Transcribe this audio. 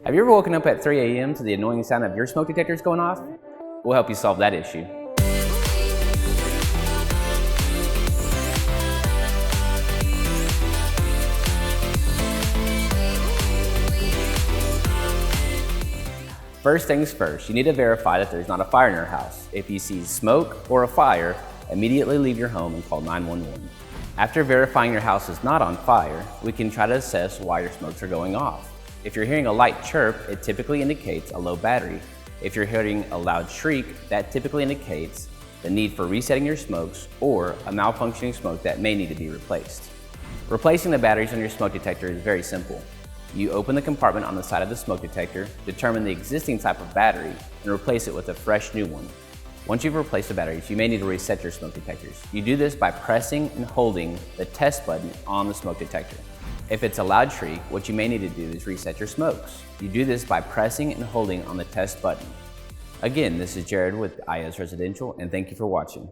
Have you ever woken up at 3 a.m. to the annoying sound of your smoke detectors going off? We'll help you solve that issue. First things first, you need to verify that there's not a fire in your house. If you see smoke or a fire, immediately leave your home and call 911. After verifying your house is not on fire, we can try to assess why your smokes are going off. If you're hearing a light chirp, it typically indicates a low battery. If you're hearing a loud shriek, that typically indicates the need for resetting your smokes or a malfunctioning smoke that may need to be replaced. Replacing the batteries on your smoke detector is very simple. You open the compartment on the side of the smoke detector, determine the existing type of battery, and replace it with a fresh new one. Once you've replaced the batteries, you may need to reset your smoke detectors. You do this by pressing and holding the test button on the smoke detector. If it's a loud shriek, what you may need to do is reset your smokes. You do this by pressing and holding on the test button. Again, this is Jared with IS Residential, and thank you for watching.